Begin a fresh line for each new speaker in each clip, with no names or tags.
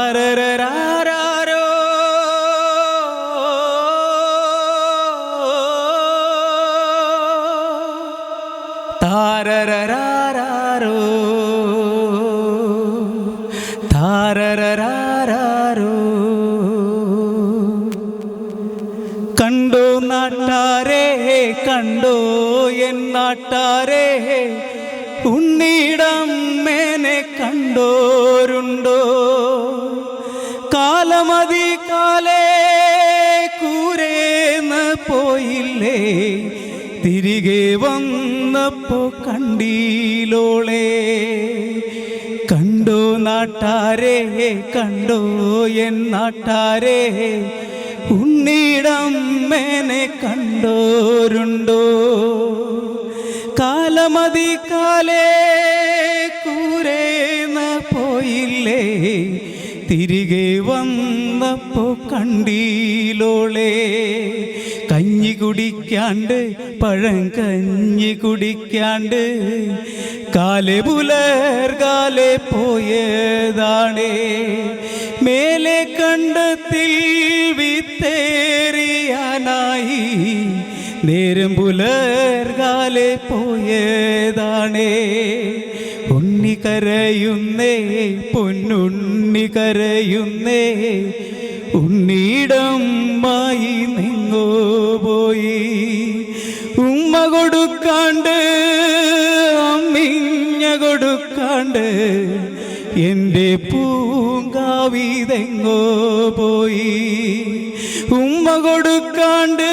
താരരാരോ താരരാരോ താരരാരോ കണ്ടോ നാട്ടാരേ കണ്ടോ എൻ നാട്ടാരേ ഉണ്ണിടമ്മേനെ കണ്ടോരുണ്ടോ കാലമതി കാലേ കൂരേന്ന് പോയില്ലേ തിരികെ വന്നപ്പോ കണ്ടീലോളെ കണ്ടോ നാട്ടാരേ കണ്ടോ എൻ നാട്ടാരേ ഉണ്ണിടമ്മേനെ കണ്ടോരുണ്ടോ കാലമതി കാലേ കൂരേന്ന് പോയില്ലേ തിരികെ വന്നപ്പോ കണ്ടീലോളെ കഞ്ഞി കുടിക്കാണ്ട് പഴം കഞ്ഞി കുടിക്കാണ്ട് കാലെ പുലർകാലെ പോയതാണേ മേലെ കണ്ടത്തിൽ വിത്തേറിയാനായി നേരം പുലർകാലെ പോയതാണേ ഉണ്ണി കരയുന്നേ പൊന്നുണ്ണി കരയുന്നേ ഉണ്ണിടമ്മായി നിങ്ങോ പോയി ഉമ്മ കൊടുക്കാണ്ട് അമ്മിഞ്ഞ കൊടുക്കാണ്ട് എൻ്റെ പൂങ്കാവിതെങ്ങോ പോയി ഉമ്മ കൊടുക്കാണ്ട്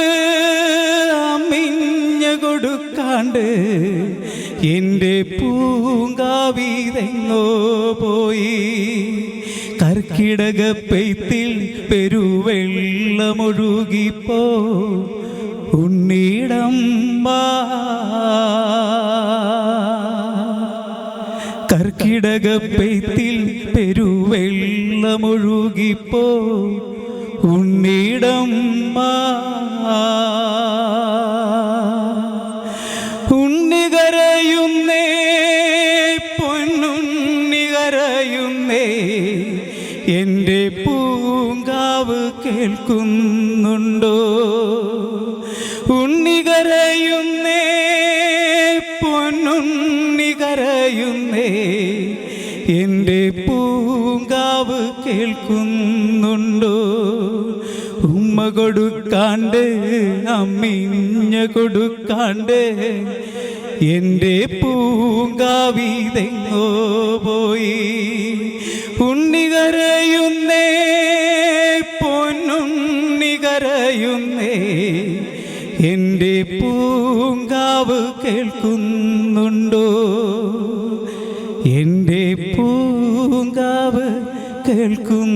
അമ്മിഞ്ഞ കൊടുക്കാണ്ട് എൻ്റെ പൂങ്കാവിതെങ്ങോ പോയി കർക്കിടക പെയ്ത്തിൽ പെരുവെള്ളമൊഴുകിപ്പോ ഉണ്ണിടമ്മ കർക്കിടക പെയ്ത്തിൽ പെരുവെള്ളമൊഴുകിപ്പോ ഉണ്ണിടമ്മ ഉണ്ണി കരയുന്നേ പൊന്നുണ്ണി കരയുന്നേ എൻ്റെ പൂങ്കാവ് കേൾക്കുന്നുണ്ടോ ഉണ്ണി കരയുന്നേ പൊന്നുണ്ണി കരയുന്നേ എൻ്റെ പൂങ്കാവ് കേൾക്കുന്നുണ്ടോ ഉമ്മ കൊടുക്കാണ്ട് അമ്മിഞ്ഞ കൊടുക്കാണ്ട് എൻ്റെ പൂങ്കാവിതെങ്ങോ പോയി ഉണ്ണി കരയുന്നേ പൊന്നുണ്ണി കരയുന്നേ എൻ്റെ പൂങ്കാവ് കേൾക്കുന്നുണ്ടോ എൻ്റെ പൂങ്കാവ് കേൾക്കും